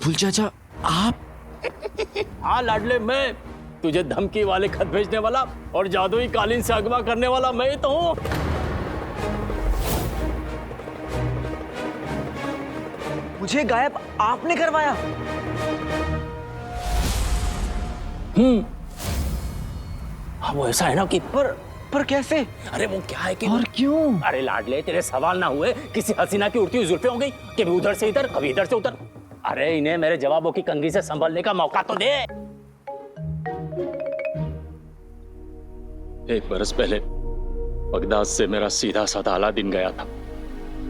बुलबुल चाचा आप? हाँ लाडले, मैं तुझे धमकी वाले खत भेजने वाला और जादुई कालीन से अगवा करने वाला मैं ही तो हूँ। मुझे गायब आपने करवाया? हाँ वो ऐसा है ना कि पर कैसे? अरे वो क्या है कि और क्यों? अरे लाडले, तेरे सवाल ना हुए किसी हसीना की उड़ती हुई जुल्फें हो गई, कभी उधर से इधर कभी इधर से उधर। अरे इन्हें मेरे जवाबों की कंघी से संभलने का मौका तो दे। 1 बरस पहले बगदाद से मेरा सीधा साधा अलादीन गया था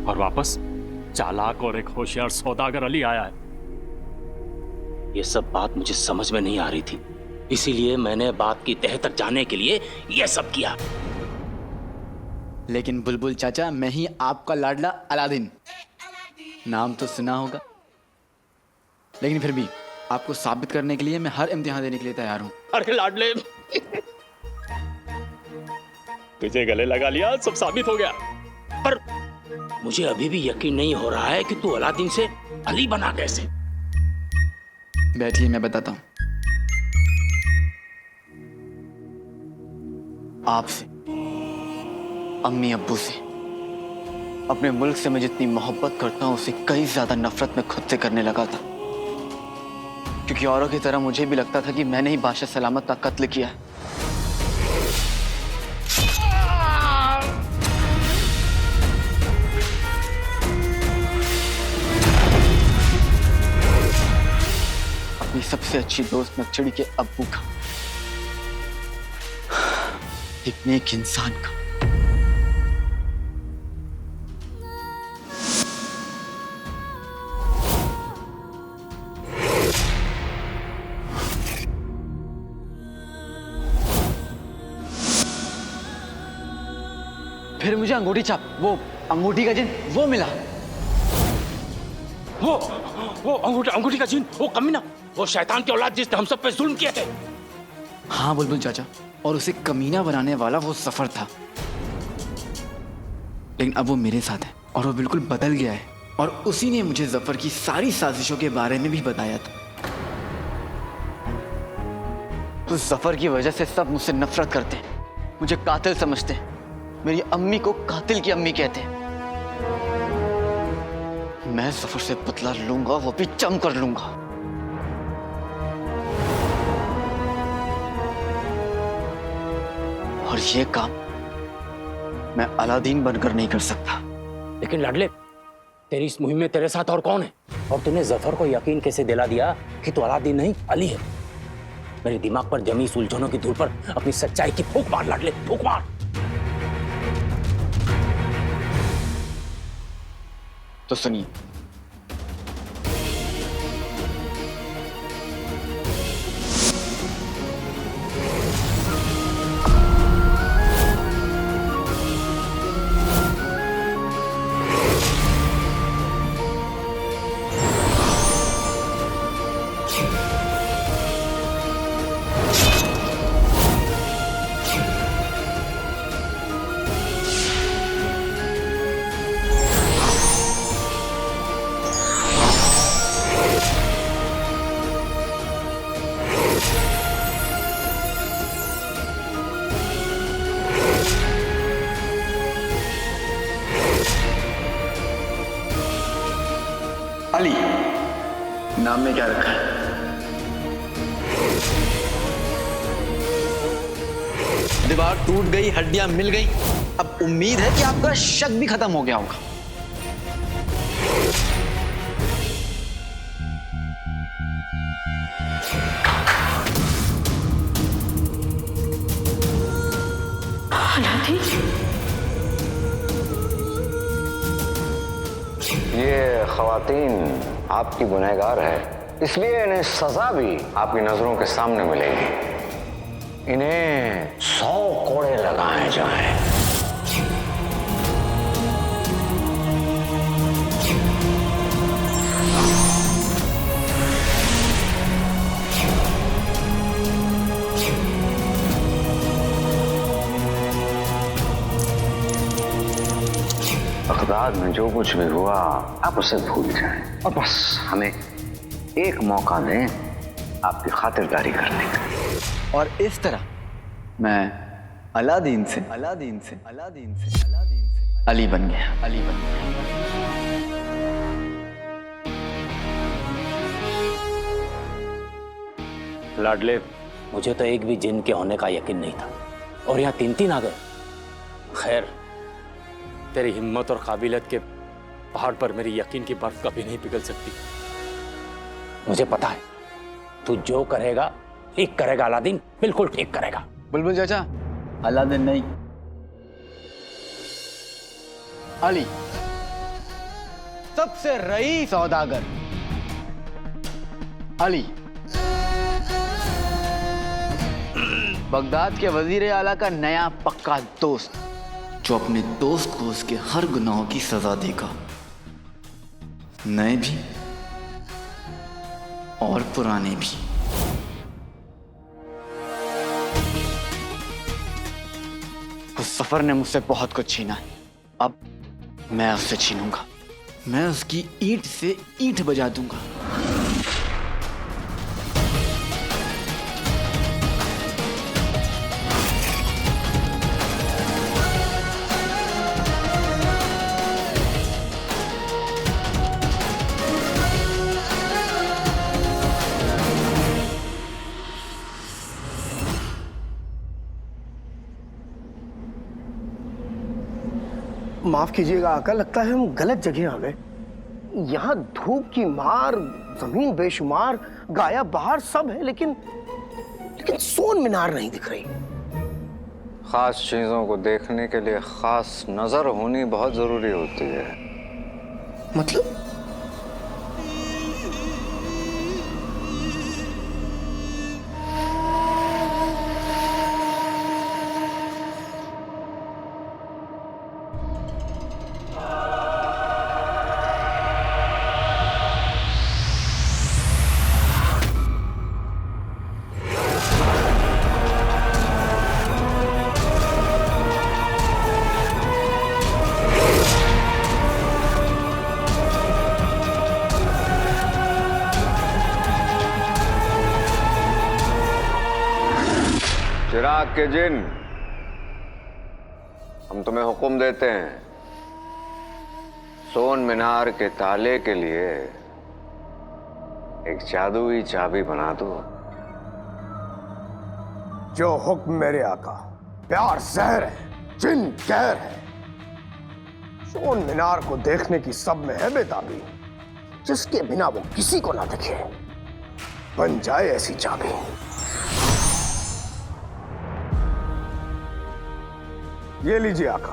और वापस चालाक और एक होशियार सौदागर अली आया है। ये सब बात मुझे समझ में नहीं आ रही थी, इसीलिए मैंने बात की तह तक जाने के लिए ये सब किया। लेकिन बुलबुल चाचा, मैं ही आपका लाडला अलादीन, नाम तो सुना होगा, लेकिन फिर भी आपको साबित करने के लिए मैं हर इम्तिहान देने के लिए तैयार हूँ। अरे लाडले, तुझे गले लगा लिया, सब साबित हो गया। पर मुझे अभी भी यकीन नहीं हो रहा है कि तू अलादीन से अली बना कैसे। बैठिए, मैं बताता हूँ। आपसे, अम्मी अब्बू से, अपने मुल्क से मैं जितनी मोहब्बत करता हूँ उससे कई ज्यादा नफरत मैं खुद से करने लगा था, क्योंकि औरों की तरह मुझे भी लगता था कि मैंने ही बादशाह सलामत का कत्ल किया है। अपनी सबसे अच्छी दोस्त नक्चड़ी के अब्बू का, एक नेक इंसान का। फिर मुझे अंगूठी छाप, वो अंगूठी का जिन वो मिला। वो अंगूठी का जिन, वो कमीना, वो शैतान की औलाद जिसने हम सब पे जुल्म किए थे। हाँ बुलबुल चाचा, और उसे कमीना बनाने वाला वो सफर था, लेकिन अब वो मेरे साथ है और वो बिल्कुल बदल गया है, और उसी ने मुझे जफर की सारी साजिशों के बारे में भी बताया था। तो जफर की वजह से सब मुझसे नफरत करते हैं, मुझे कातिल समझते हैं, मेरी अम्मी को कातिल की अम्मी कहते हैं। मैं जफर से बदला लूंगा, वो भी जम कर लूंगा। और ये काम मैं अलादीन बनकर नहीं कर सकता। लेकिन लाडले, तेरी इस मुहिम में तेरे साथ और कौन है? और तूने जफर को यकीन कैसे दिला दिया कि तू अलादीन नहीं अली है? मेरे दिमाग पर जमी सुलझनों की धूल पर अपनी सच्चाई की फूंक मार लाडले, फूंक मार। तो सुनिए, अली नाम में क्या रखा है? दीवार टूट गई, हड्डियां मिल गई, अब उम्मीद है कि आपका शक भी खत्म हो गया होगा। ये ख्वातीन आपकी गुनहगार है, इसलिए इन्हें सजा भी आपकी नजरों के सामने मिलेगी। इन्हें 100 कोड़े लगाए जाएं। बगदाद में जो कुछ भी हुआ आप उसे भूल जाएं और बस हमें एक मौका दें आपकी खातिरदारी करने का। और इस तरह मैं अलादीन से अली बन गया। लाडले, मुझे तो एक भी जिन के होने का यकीन नहीं था और यहाँ तीन तीन आ गए। खैर, तेरी हिम्मत और काबिलियत के पहाड़ पर मेरी यकीन की बर्फ कभी नहीं पिघल सकती। मुझे पता है तू जो करेगा ठीक करेगा अलादीन, बिल्कुल ठीक करेगा। बुलबुल चाचा, अलादीन नहीं, अली, सबसे रईस सौदागर अली, बगदाद के वजीर आला का नया पक्का दोस्त, जो अपने दोस्त को उसके हर गुनाहों की सजा देगा, नए भी और पुराने भी। उस सफर ने मुझसे बहुत कुछ छीना है, अब मैं उससे छीनूंगा। मैं उसकी ईंट से ईंट बजा दूंगा। माफ कीजिएगा आका, लगता है हम गलत जगह आ गए। यहाँ धूप की मार, जमीन बेशुमार, गाया बहार सब है, लेकिन सोन मीनार नहीं दिख रही। खास चीजों को देखने के लिए खास नजर होनी बहुत जरूरी होती है। मतलब चिराग के जिन, हम तुम्हें हुक्म देते हैं, सोन मीनार के ताले के लिए एक जादुई चाबी बना दो। जो हुक्म मेरे आका। प्यार जहर है, जिन कहर है। सोन मीनार को देखने की सब में है बेताबी, जिसके बिना वो किसी को ना दिखे। बन जाए ऐसी चाबी। ये लीजिए आका।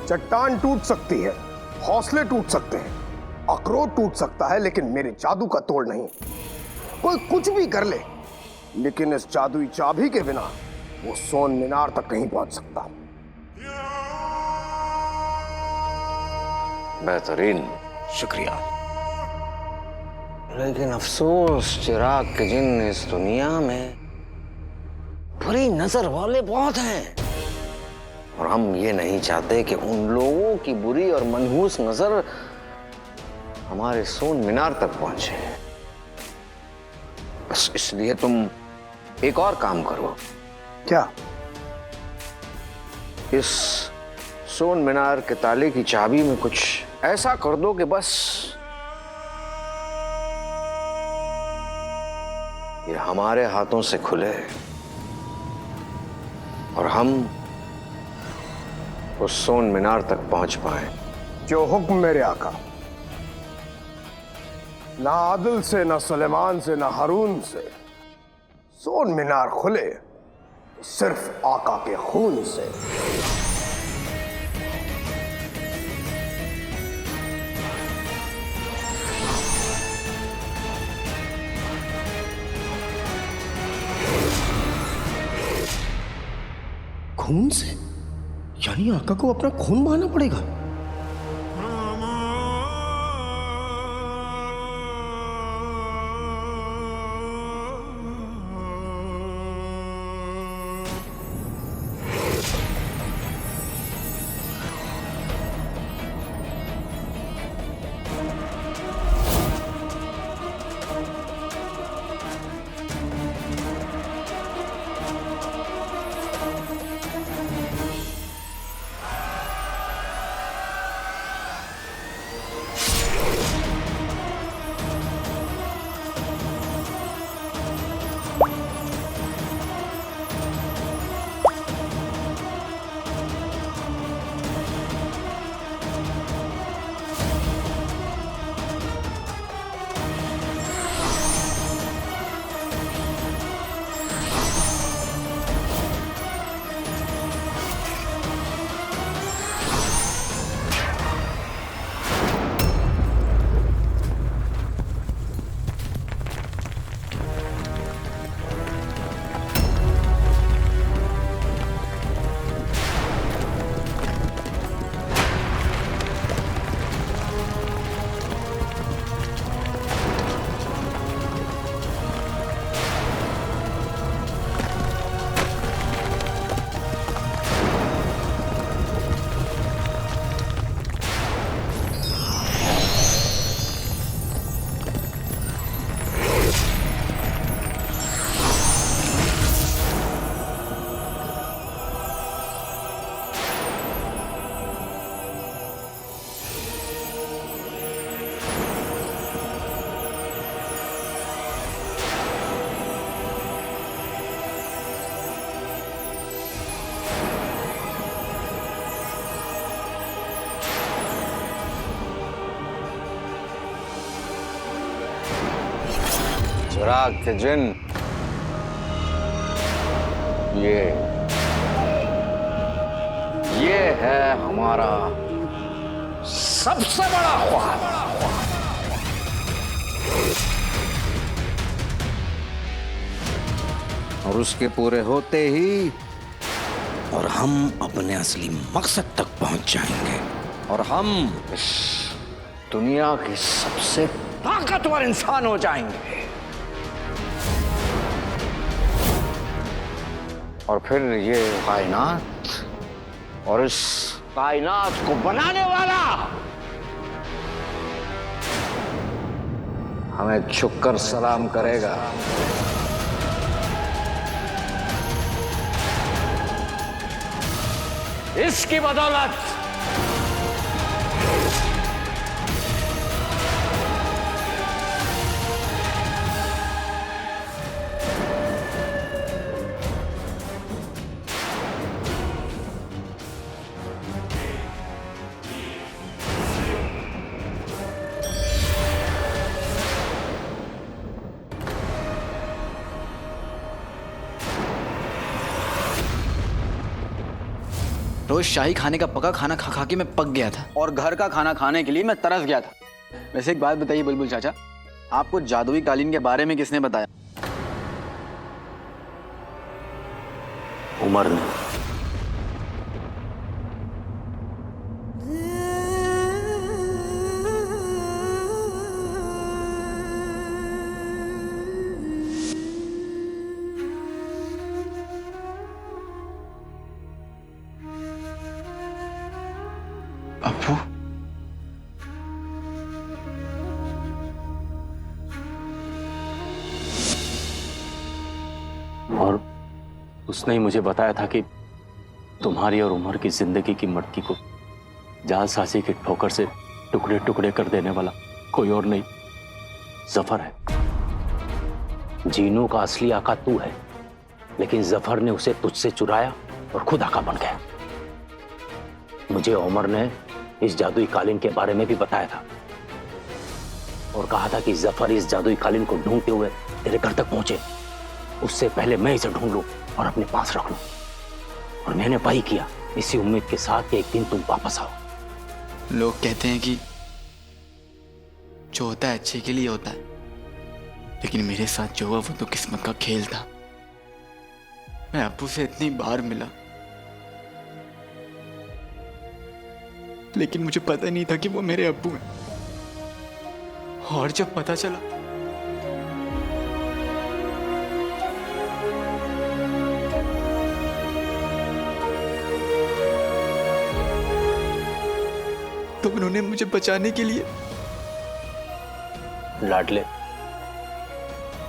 चट्टान टूट सकती है, हौसले टूट सकते हैं, अखरोट टूट सकता है, लेकिन मेरे जादू का तोड़ नहीं। कोई कुछ भी कर ले, लेकिन इस जादुई चाबी के बिना वो सोन मीनार तक नहीं पहुंच सकता। बेहतरीन, शुक्रिया। लेकिन अफसोस चिराग के जिन, इस दुनिया में बुरी नजर वाले बहुत हैं, और हम ये नहीं चाहते कि उन लोगों की बुरी और मनहूस नजर हमारे सोन मीनार तक पहुंचे। बस इसलिए तुम एक और काम करो। क्या? इस सोन मीनार के ताले की चाबी में कुछ ऐसा कर दो कि बस ये हमारे हाथों से खुले और हम उस सोन मीनार तक पहुंच पाए। जो हुक्म मेरे आका। ना आदिल से, ना सुलेमान से, ना हारून से सोन मीनार खुले, सिर्फ आका के खून से। खून से? यानी आका को अपना खून बहाना पड़ेगा। चिराग के जिन, ये है हमारा सबसे बड़ा ख्वाब। और उसके पूरे होते ही और हम अपने असली मकसद तक पहुंच जाएंगे और हम इस दुनिया के सबसे ताकतवर इंसान हो जाएंगे। और फिर ये कायनात और इस कायनात को बनाने वाला हमें झुककर सलाम करेगा। इसकी बदौलत रोज शाही खाने का पका खाना खा खा के मैं पक गया था और घर का खाना खाने के लिए मैं तरस गया था। वैसे एक बात बताइए बुलबुल चाचा, आपको जादुई कालीन के बारे में किसने बताया? उमर ने। अप्पू, और उसने ही मुझे बताया था कि तुम्हारी और उमर की जिंदगी की मटकी को जालसाजी की ठोकर से टुकड़े टुकड़े कर देने वाला कोई और नहीं, जफर है। जीनू का असली आका तू है, लेकिन जफर ने उसे तुझसे चुराया और खुद आका बन गया। मुझे उमर ने इस जादुई कालीन के बारे में भी बताया था और कहा था कि जफर इस जादुई कालीन को ढूंढते हुए तेरे घर तक पहुंचे, उससे पहले मैं इसे ढूंढ लूं और अपने पास रख लूं। और मैंने वही किया, इसी उम्मीद के साथ कि एक दिन तुम वापस आओ। लोग कहते हैं कि जो होता है अच्छे के लिए होता है, लेकिन मेरे साथ जो हुआ वो तो किस्मत का खेल था। मैं अप्पू से इतनी बार मिला, लेकिन मुझे पता नहीं था कि वो मेरे अप्पू हैं। और जब पता चला तो उन्होंने मुझे बचाने के लिए लाडले,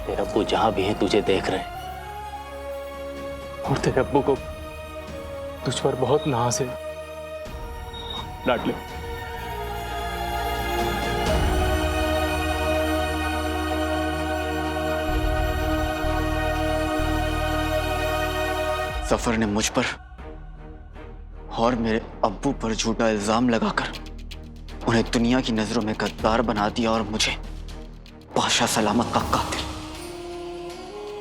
तेरे अब्बू जहां भी है तुझे देख रहे हैं और तेरे अब्बू को तुझ पर बहुत नाज है लाडले। जफर ने मुझ पर और मेरे अब्बू पर झूठा इल्जाम लगाकर उन्हें दुनिया की नजरों में गद्दार बना दिया और मुझे बादशाह सलामत का कातिल।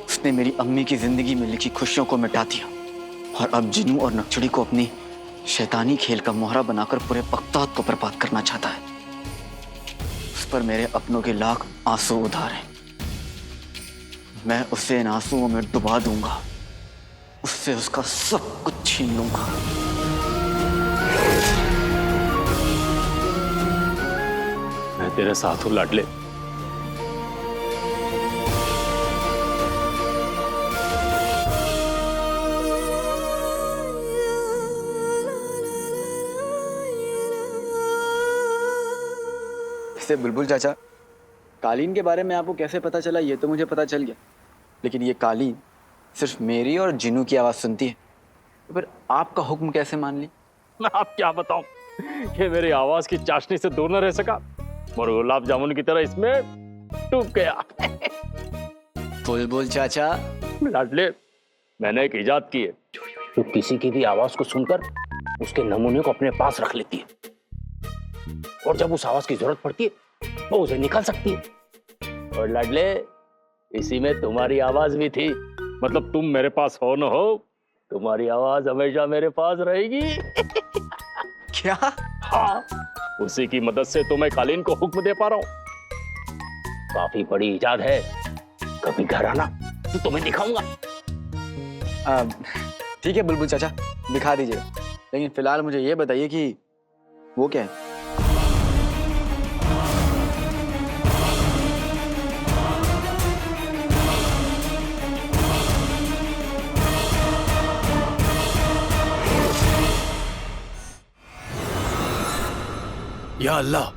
उसने मेरी अम्मी की जिंदगी में लिखी खुशियों को मिटा दिया और अब जिनू और नक्चड़ी को अपनी शैतानी खेल का मोहरा बनाकर पूरे बगदाद को बर्बाद करना चाहता है। उस पर मेरे अपनों के लाख आंसू उधार हैं। मैं उसे इन आंसुओं में डुबा दूंगा, उससे उसका सब कुछ छीन लूंगा। मैं तेरे साथ हूं लाडले। इससे बुलबुल चाचा, कालीन के बारे में आपको कैसे पता चला ये तो मुझे पता चल गया, लेकिन ये कालीन सिर्फ मेरी और जिनू की आवाज सुनती है, तो फिर आपका हुक्म कैसे मान ली? मैं आप क्या बताऊं कि मेरी आवाज की चाशनी से दूर न रह सका और गुलाब जामुन की तरह इसमें डूब गया। बुलबुल चाचा, लाडले, मैंने एक इजाद की है जो किसी की भी आवाज को सुनकर उसके नमूने को अपने पास रख लेती है और जब उस आवाज की जरूरत पड़ती है वो उसे निकाल सकती है। और लाडले, इसी में तुम्हारी आवाज भी थी। मतलब तुम मेरे पास हो न हो, तुम्हारी आवाज हमेशा मेरे पास रहेगी। क्या? हाँ, उसी की मदद से तो मैं कालीन को हुक्म दे पा रहा हूँ। काफी बड़ी इजाद है, कभी घर आना तो तुम्हें दिखाऊंगा। ठीक है बुलबुल चाचा, दिखा दीजिएगा, लेकिन फिलहाल मुझे ये बताइए कि वो क्या है? या अल्लाह,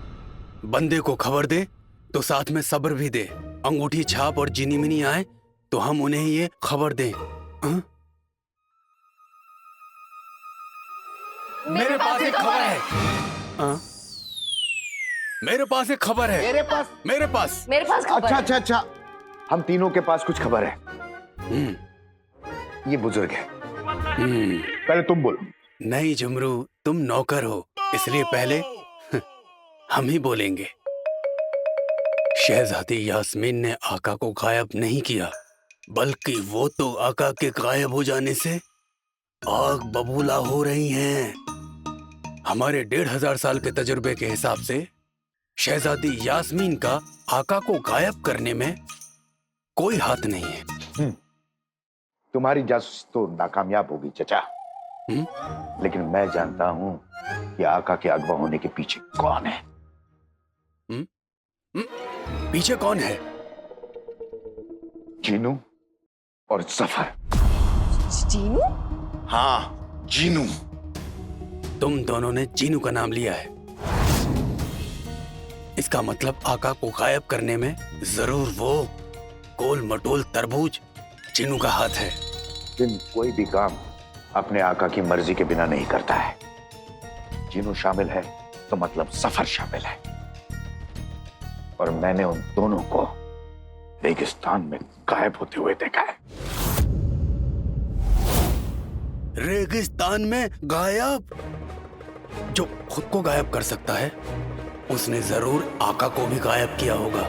बंदे को खबर दे तो साथ में सब्र भी दे। अंगूठी छाप और जिनी मिनी आए तो हम उन्हें ये खबर दें। हाँ? मेरे पास एक खबर है। हाँ? मेरे पास एक खबर है। मेरे पास खबर अच्छा अच्छा अच्छा, हम तीनों के पास कुछ खबर है। ये बुजुर्ग है। पहले तुम बोलो। नहीं जुमरू, तुम नौकर हो, इसलिए पहले हम ही बोलेंगे। शहजादी यास्मीन ने आका को गायब नहीं किया, बल्कि वो तो आका के गायब हो जाने से आग बबूला हो रही हैं। हमारे 1500 साल के तजुर्बे के हिसाब से शहजादी यास्मीन का आका को गायब करने में कोई हाथ नहीं है। तुम्हारी जासूसी तो नाकामयाब होगी चचा। लेकिन मैं जानता हूं कि आका के अगवा होने के पीछे कौन है। पीछे कौन है? जीनू और जफर। जीनू? हाँ, जीनू। तुम दोनों ने जीनू का नाम लिया है। इसका मतलब आका को गायब करने में जरूर वो गोल मटोल तरबूज जीनू का हाथ है। लेकिन कोई भी काम अपने आका की मर्जी के बिना नहीं करता है। जीनू शामिल है तो मतलब सफर शामिल है, और मैंने उन दोनों को रेगिस्तान में गायब होते हुए देखा है। रेगिस्तान में गायब? जो खुद को गायब कर सकता है उसने जरूर आका को भी गायब किया होगा।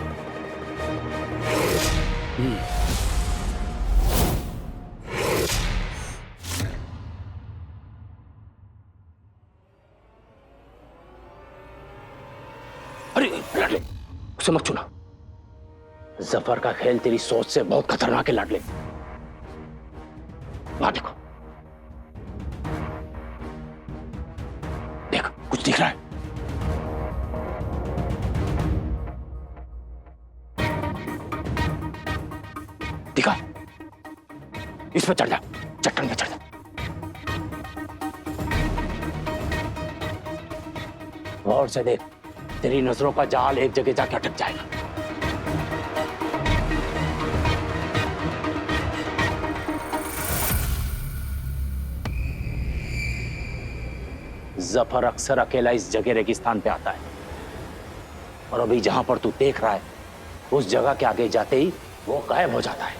अरे लाडले, उसे मत छूना। जफर का खेल तेरी सोच से बहुत खतरनाक है लाडले। वहां देखो, देख कुछ दिख रहा है। दिखा, इस पर चढ़ जा, चट्टान पर चढ़ जा। गौर से देख, तेरी नजरों का जाल एक जगह जाके अटक जाएगा। जफर अक्सर अकेला इस जगह रेगिस्तान पे आता है, और अभी जहां पर तू देख रहा है उस जगह के आगे जाते ही वो गायब हो जाता है।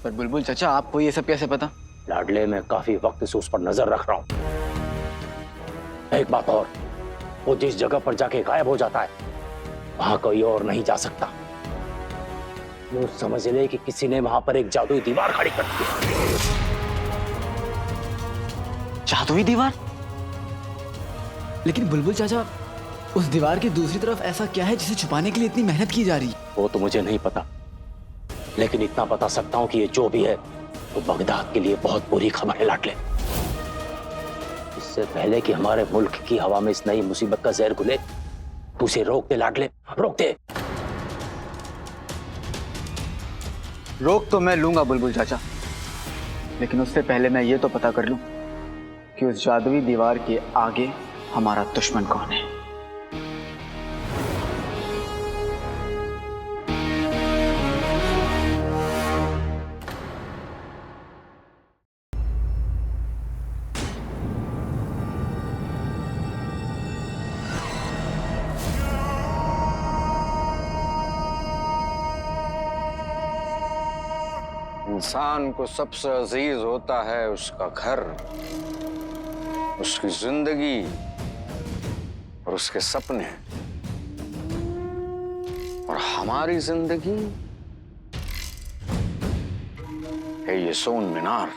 पर बुलबुल चाचा, आपको ये सब कैसे पता? लाडले, मैं काफी वक्त से उस पर नजर रख रहा हूं। एक बात और, वो जिस जगह पर जाके गायब हो जाता है वहां कोई और नहीं जा सकता। वो समझ ले कि किसी ने वहां पर एक जादुई दीवार खड़ी कर दी। जादुई दीवार? लेकिन बुलबुल चाचा, उस दीवार की दूसरी तरफ ऐसा क्या है जिसे छुपाने के लिए इतनी मेहनत की जा रही है? वो तो मुझे नहीं पता, लेकिन इतना बता सकता हूं कि ये जो भी है तो बगदाद के लिए बहुत बुरी खबर है लाडले। इससे पहले कि हमारे मुल्क की हवा में इस नई मुसीबत का जहर घुले, तू उसे रोक दे लाडले, रोक दे। रोक तो मैं लूंगा बुलबुल चाचा, लेकिन उससे पहले मैं ये तो पता कर लूं कि उस जादुई दीवार के आगे हमारा दुश्मन कौन है। इंसान को सबसे अजीज होता है उसका घर, उसकी जिंदगी और उसके सपने। हमारी जिंदगी है ये सोन मीनार,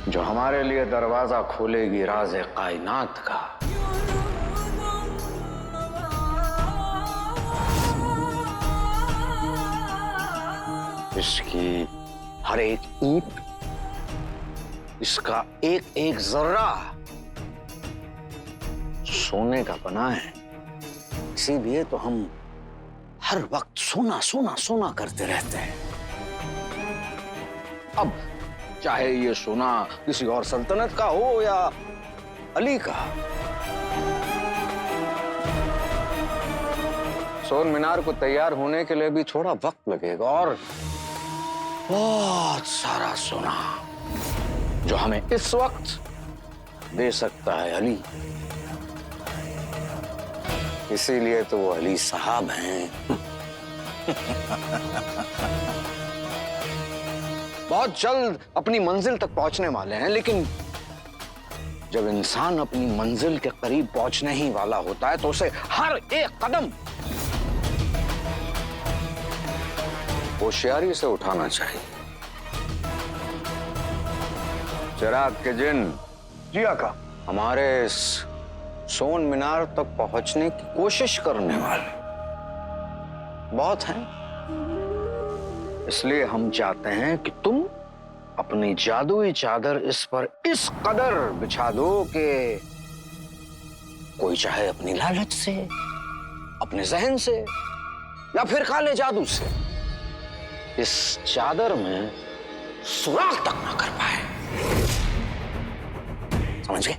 जो हमारे लिए दरवाजा खोलेगी राज़े कायनात का। इसकी हर एक ईंट, इसका एक एक जर्रा सोने का बना है। इसीलिए तो हम हर वक्त सोना सोना सोना करते रहते हैं। अब चाहे ये सोना किसी और सल्तनत का हो या अली का, सोन मीनार को तैयार होने के लिए भी थोड़ा वक्त लगेगा और बहुत सारा सोना जो हमें इस वक्त दे सकता है अली। इसीलिए तो वो अली साहब हैं। बहुत जल्द अपनी मंजिल तक पहुंचने वाले हैं, लेकिन जब इंसान अपनी मंजिल के करीब पहुंचने ही वाला होता है तो उसे हर एक कदम होशियारी से उठाना चाहिए। चिराग के जिन, जी आका। हमारे इस सोन मीनार तक पहुंचने की कोशिश करने वाले बहुत हैं। इसलिए हम चाहते हैं कि तुम अपनी जादुई चादर इस पर इस कदर बिछा दो कि कोई चाहे अपनी लालच से, अपने जहन से या फिर काले जादू से इस चादर में सुराख तक ना कर पाए। समझ गए?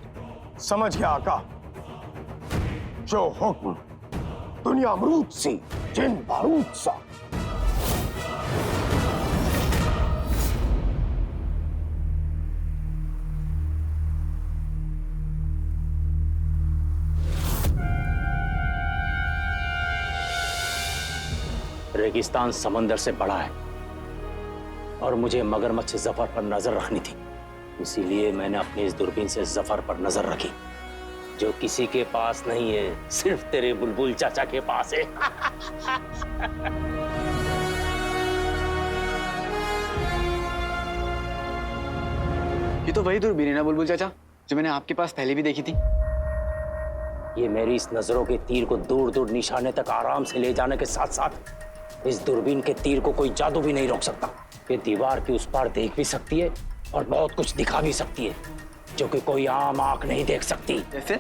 समझ गया आका। जो हुक्म दुनिया अमरूद सी, जिन बारूद सा। रेगिस्तान समंदर से बड़ा है और मुझे मगरमच्छ जफर पर नजर रखनी थी। इसीलिए मैंने अपनी इस दूरबीन से जफर पर नजर रखी, जो किसी के पास नहीं है, सिर्फ तेरे बुलबुल चाचा के पास है। ये तो वही दूरबीन है ना बुलबुल चाचा, जो मैंने आपके पास पहले भी देखी थी। ये मेरी इस नजरों के तीर को दूर दूर निशाने तक आराम से ले जाने के साथ साथ इस दूरबीन के तीर को कोई जादू भी नहीं रोक सकता। ये दीवार की उस पार देख भी सकती है और बहुत कुछ दिखा भी सकती है, जो कि कोई आम आंख नहीं देख सकती। जैसे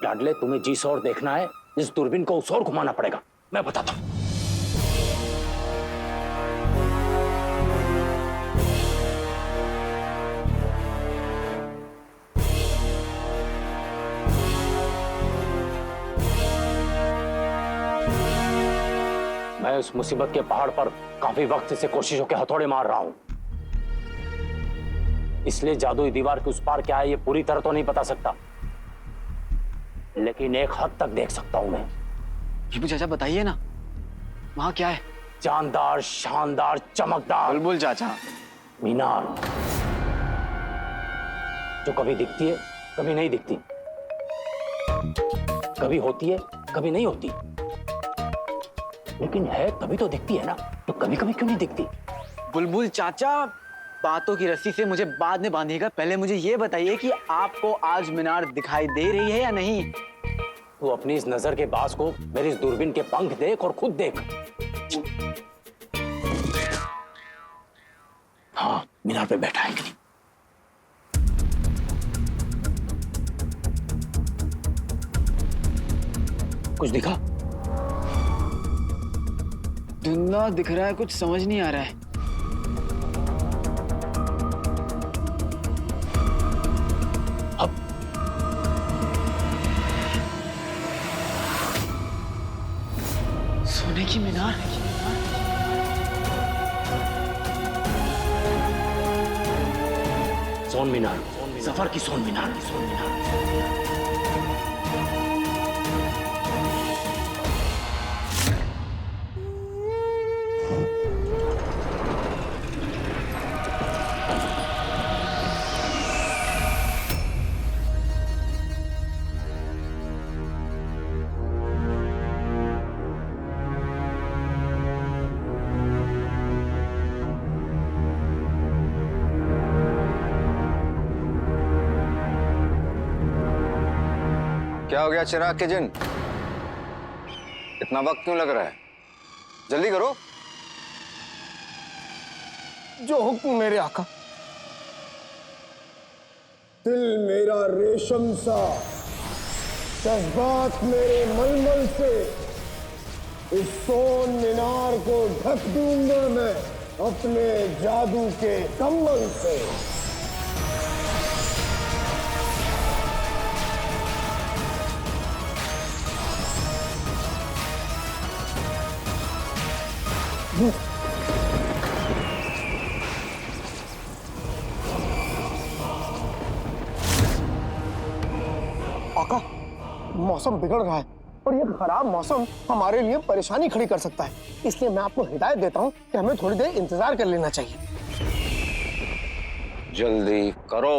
लाडले, तुम्हें जिस ओर देखना है इस दूरबीन को उस ओर घुमाना पड़ेगा। मैं बताता हूं। मैं उस मुसीबत के पहाड़ पर काफी वक्त से कोशिशों के हथौड़े मार रहा हूं, इसलिए जादुई दीवार के उस पार क्या है ये पूरी तरह तो नहीं बता सकता, लेकिन एक हद तक देख सकता हूं मैं। बुलबुल चाचा बताइए ना, वहां क्या है? जानदार, शानदार, चमकदार बुलबुल चाचा, मीनार, जो कभी दिखती है कभी नहीं दिखती, कभी होती है कभी नहीं होती, लेकिन है तभी तो दिखती है ना। तो कभी कभी क्यों नहीं दिखती? बुलबुल चाचा, बातों की रस्सी से मुझे बाद में बांधिएगा। पहले मुझे ये बताइए कि आपको आज मीनार दिखाई दे रही है या नहीं? तू अपनी इस नजर के बाज को मेरी इस दूरबीन के पंख देख और खुद देख। हाँ, मीनार पे बैठा है कि नहीं? कुछ दिखा? धुंधला दिख रहा है, कुछ समझ नहीं आ रहा है। अब सोने की मीनार। सोन मीनार, सफर की सोन मीनार, सोन मीनार। क्या हो गया चिराग के जिन? इतना वक्त क्यों लग रहा है? जल्दी करो। जो हुक्म मेरे आका। दिल मेरा रेशम सा, जज्बात मेरे मलमल से, इस सोन मीनार को ढक दूंगा मैं अपने जादू के कम्बल से। आका, मौसम बिगड़ रहा है और ये खराब मौसम हमारे लिए परेशानी खड़ी कर सकता है, इसलिए मैं आपको हिदायत देता हूँ कि हमें थोड़ी देर इंतजार कर लेना चाहिए। जल्दी करो।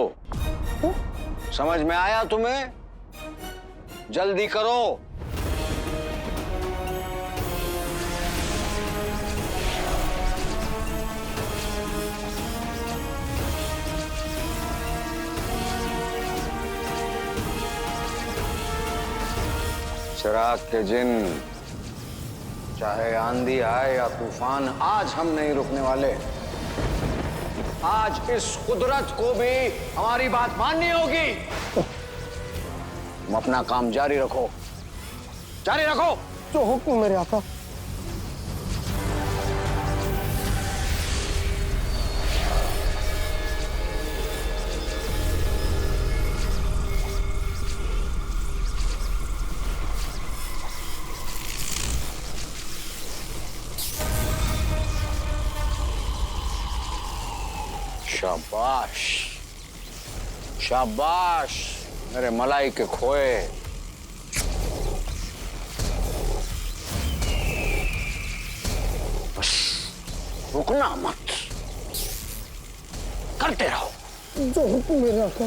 समझ में आया तुम्हें? जल्दी करो। चिराग के जिन, चाहे आंधी आए या तूफान, आज हम नहीं रुकने वाले। आज इस कुदरत को भी हमारी बात माननी होगी। तुम अपना काम जारी रखो, जारी रखो। जो हुक्म मेरे आका। शाबाश, शाबाश मेरे मलाई के खोए। बस रुकना मत, करते रहो। जो हुक्म मेरे आका।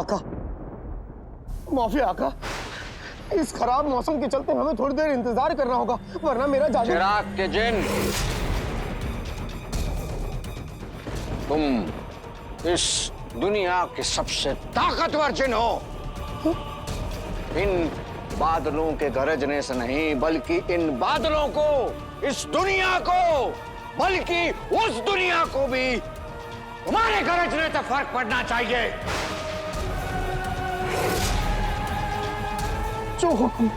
आका, माफी आका, इस खराब मौसम के चलते हमें थोड़ी देर इंतजार करना होगा, वरना मेरा जादू। चिराग के जिन, तुम इस दुनिया के सबसे ताकतवर जिन हो। इन बादलों के गरजने से नहीं, बल्कि इन बादलों को, इस दुनिया को, बल्कि उस दुनिया को भी तुम्हारे गरजने से फर्क पड़ना चाहिए। जो हुक्म।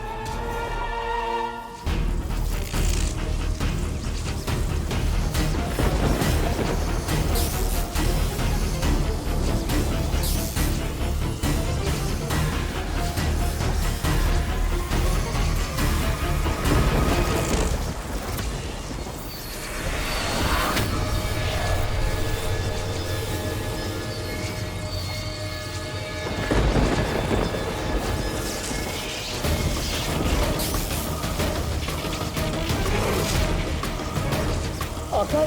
आका,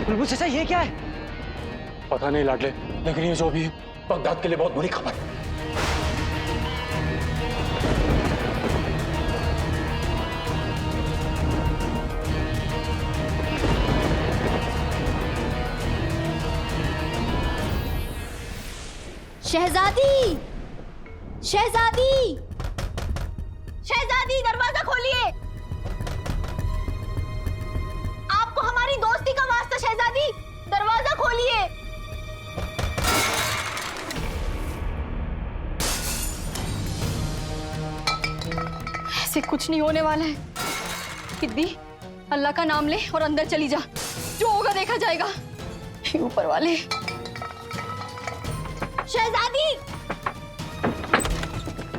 बुलबुल चाचा, ये क्या है? पता नहीं लाडले, लेकिन ये जो भी है बगदाद के लिए बहुत बुरी खबर है। शहजादी, शहजादी, शहजादी, दरवाजा खोलिए। आपको हमारी दोस्ती का वास्ता शहजादी, दरवाजा खोलिए। ऐसे कुछ नहीं होने वाला है। सिद्धि, अल्लाह का नाम ले और अंदर चली जा, जो होगा देखा जाएगा। ऊपर वाले। शहजादी,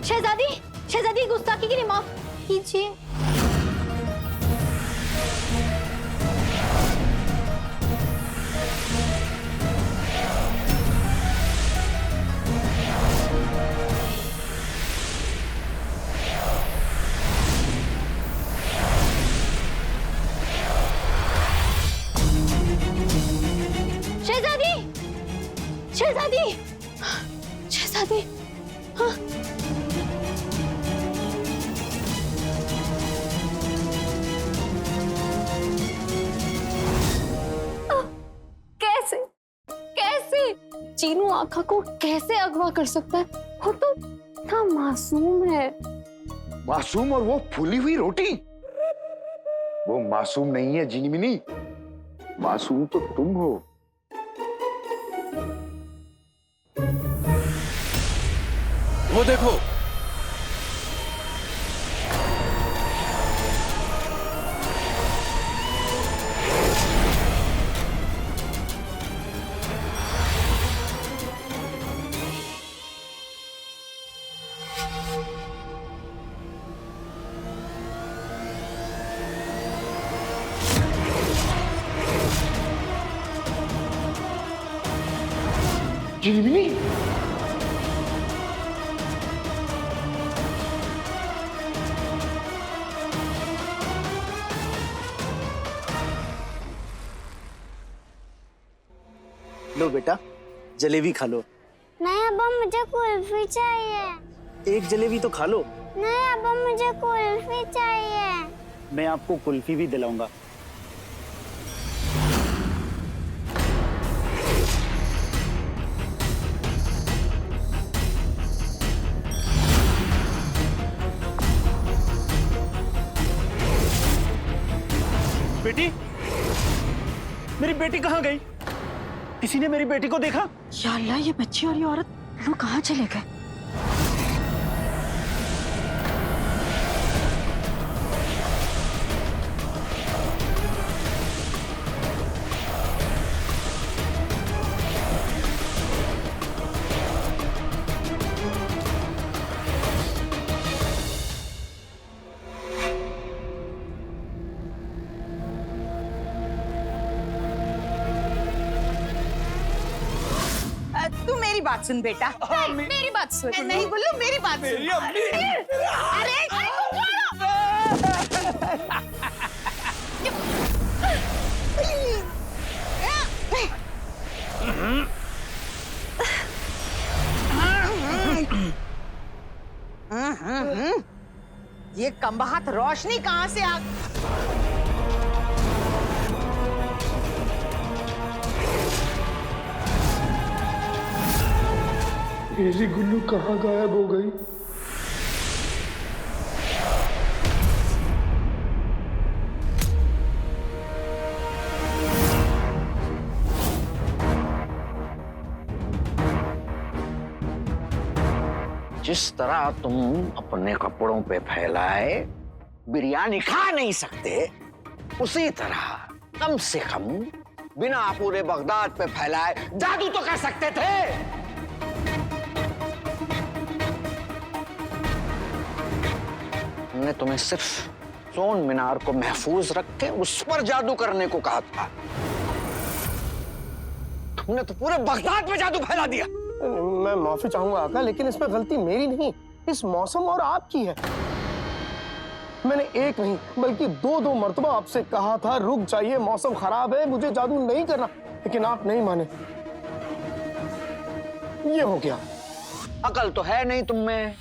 शहजादी, शहजादी, गुस्ताखी के लिए माफ कीजिए। शहजादी, शहजादी, हाँ। कैसे कैसे चीनू आका को कैसे अगवा कर सकता है? वो तो इतना मासूम है। मासूम और वो फूली हुई रोटी? वो मासूम नहीं है जिनिमिनी, मासूम तो तुम हो। वो देखो, जिनिमिनी, लो बेटा, जलेबी खा लो। नहीं अब्बा, मुझे कुल्फी चाहिए। एक जलेबी तो खा लो। नहीं अब्बा, मुझे कुल्फी चाहिए। मैं आपको कुल्फी भी दिलाऊंगा। बेटी, मेरी बेटी कहाँ गई? किसी ने मेरी बेटी को देखा? या अल्लाह, ये बच्ची और ये औरत लोग कहाँ चले गए? तू मेरी बात सुन बेटा। मेरी बात सुन। नहीं गुल्लू, मेरी बात सुन। अरे ये कमबख्त रोशनी कहाँ से आ? मेरी गुल्लू कहाँ गायब हो गई? जिस तरह तुम अपने कपड़ों पे फैलाए बिरयानी खा नहीं सकते, उसी तरह कम से कम बिना पूरे बगदाद पे फैलाए जादू तो कर सकते थे। हमने तुम्हें सिर्फ सोन मीनार को महफूज रख के उस पर जादू करने को कहा था। तुमने तो पूरे बगदाद में जादू फैला दिया। मैं माफी चाहूंगा आका, लेकिन इसमें गलती मेरी नहीं, इस मौसम और आपकी है। मैंने एक नहीं बल्कि दो मर्तबा आपसे कहा था रुक जाइए, मौसम खराब है, मुझे जादू नहीं करना, लेकिन आप नहीं माने। ये हो गया। अकल तो है नहीं तुम में,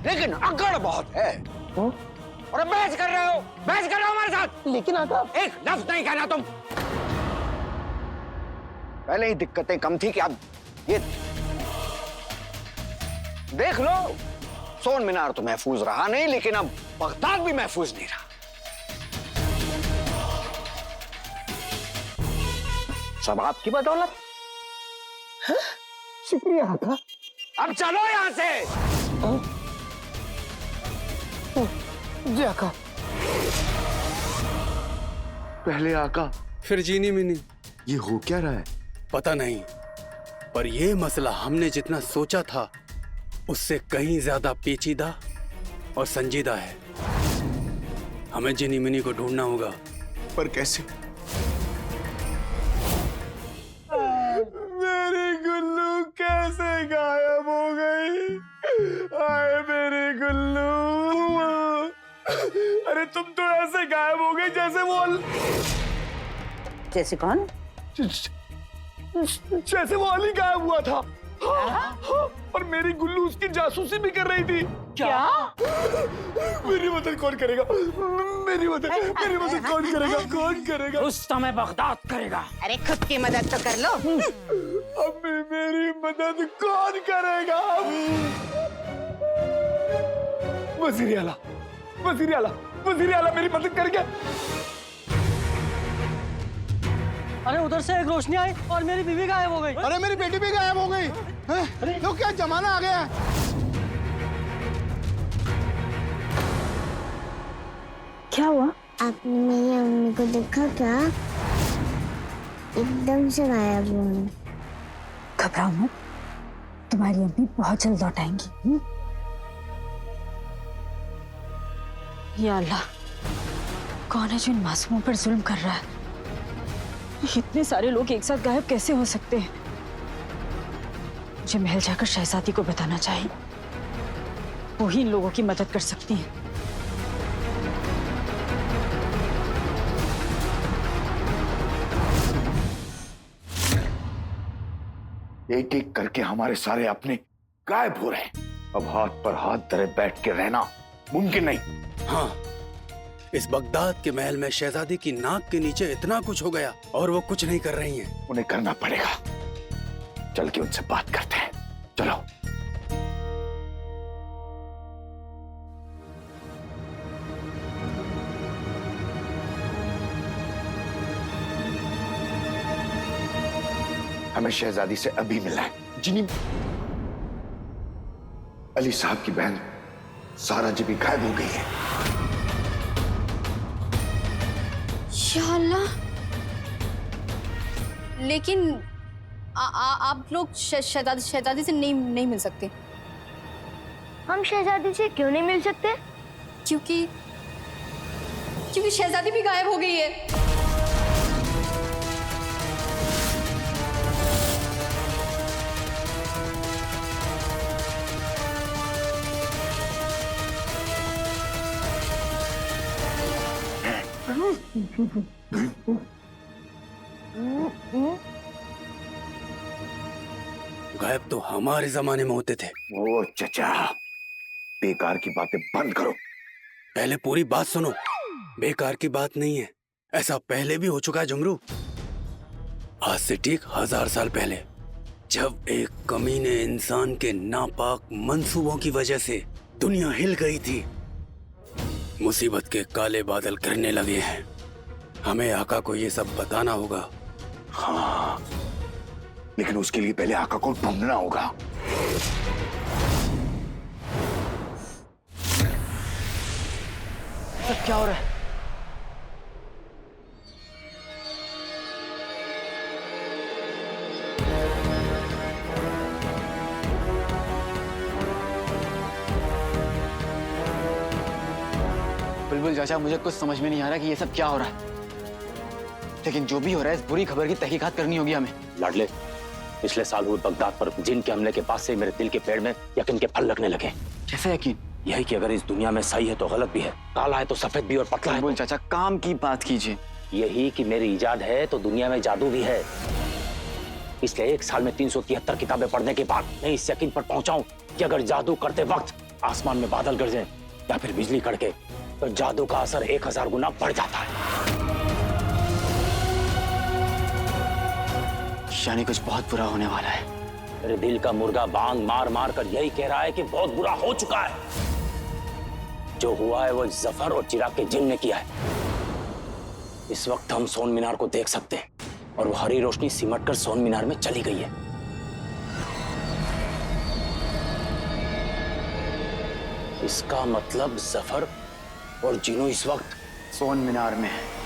लेकिन अकड़ बहुत है। और बहस कर रहे हो, बहस कर रहे हो हमारे साथ। लेकिन आका, एक लफ्ज नहीं कहना तुम। पहले ही दिक्कतें कम थी कि अब ये देख लो, सोन मीनार तो महफूज रहा नहीं, लेकिन अब बगदाद भी महफूज नहीं रहा। सब आपकी बदौलत। शुक्रिया आका। अब चलो यहां से। जी आका। पहले आका, फिर जीनी मिनी। ये हो क्या रहा है? पता नहीं, पर यह मसला हमने जितना सोचा था उससे कहीं ज्यादा पेचीदा और संजीदा है। हमें जिनी मिनी को ढूंढना होगा। पर कैसे? मेरी गुल्लू कैसे गायब हो गई? आए मेरी गुल्लू। अरे तुम तो ऐसे गायब हो गई जैसे वो जैसे कौन? जैसे वो अली गायब हुआ था। और मेरी गुल्लू उसकी जासूसी भी कर रही थी। क्या? मेरी मदद कौन करेगा? मेरी मदद कौन करेगा? कौन करेगा? रुस्तम बगदाद करेगा। अरे खुद की मदद तो कर लो। अम्मी मेरी मदद कौन करेगा? वजीर आला, वजीर आला, वजीर आला मेरी मदद करेगा? अरे उधर से एक रोशनी आई और मेरी बीवी गायब हो गई। अरे मेरी बेटी भी गायब हो गई। तो क्या जमाना आ गया है? क्या हुआ? आपने मेरी अम्मी को देखा क्या? एकदम से गायब हो गई। घबराओ मत, तुम्हारी अम्मी बहुत जल्द लौट आएंगी। या अल्लाह, कौन है जो इन मासूमों पर जुल्म कर रहा है? इतने सारे लोग एक साथ गायब कैसे हो सकते हैं? मुझे महल जाकर शहजादी को बताना चाहिए, वो ही इन लोगों की मदद कर सकती हैं। एक एक करके हमारे सारे अपने गायब हो रहे हैं। अब हाथ पर हाथ धरे बैठ के रहना मुमकिन नहीं। हाँ, इस बगदाद के महल में शहजादी की नाक के नीचे इतना कुछ हो गया और वो कुछ नहीं कर रही हैं। उन्हें करना पड़ेगा। चल के उनसे बात करते हैं। चलो। हमें शहजादी से अभी मिलना है। जिनी अली साहब की बहन सारा जी भी गायब हो गई है। या अल्लाह, लेकिन आप लोग शहजादी से नहीं मिल सकते। हम शहजादी से क्यों नहीं मिल सकते? क्योंकि शहजादी भी गायब हो गई है। गायब तो हमारे जमाने में होते थे। ओ चचा, बेकार की बातें बंद करो। पहले पूरी बात सुनो। बेकार की बात नहीं है, ऐसा पहले भी हो चुका है झुमरू। आज से ठीक 1000 साल पहले, जब एक कमीने इंसान के नापाक मंसूबों की वजह से दुनिया हिल गई थी, मुसीबत के काले बादल गिरने लगे हैं। हमें आका को ये सब बताना होगा। हाँ, लेकिन उसके लिए पहले आका को ढूंढना होगा। क्या हो रहा है? बुलबुल चाचा, मुझे कुछ समझ में नहीं आ रहा कि ये सब क्या हो रहा है, लेकिन जो भी हो रहा है इस बुरी खबर की तहकीकात करनी होगी हमें। लाडले, पिछले साल हुए बगदाद पर जिन के हमले के बाद से मेरे दिल के पेड़ में यकीन के फल लगने लगे। कैसा यकीन? यही कि अगर इस दुनिया में सही है तो गलत भी है, काला है तो सफेद भी और पतला है। बुलबुल चाचा, काम की बात कीजिए। यही कि मेरी इजाद है तो दुनिया में जादू भी है। इसलिए एक साल में 373 किताबें पढ़ने के बाद मैं इस यकीन पर पहुंचा हूं कि अगर जादू करते वक्त आसमान में बादल गरजे या फिर बिजली कड़के तो जादू का असर 1000 गुना बढ़ जाता है। यानी कुछ बहुत बुरा होने वाला है। मेरे दिल का मुर्गा बांग मार मार कर यही कह रहा है कि बहुत बुरा हो चुका है। जो हुआ है वो जफर और चिराग के जिन ने किया है। इस वक्त हम सोन मीनार को देख सकते हैं और वो हरी रोशनी सिमट कर सोन मीनार में चली गई है। इसका मतलब जफर और जिनो इस वक्त सोन मीनार में है।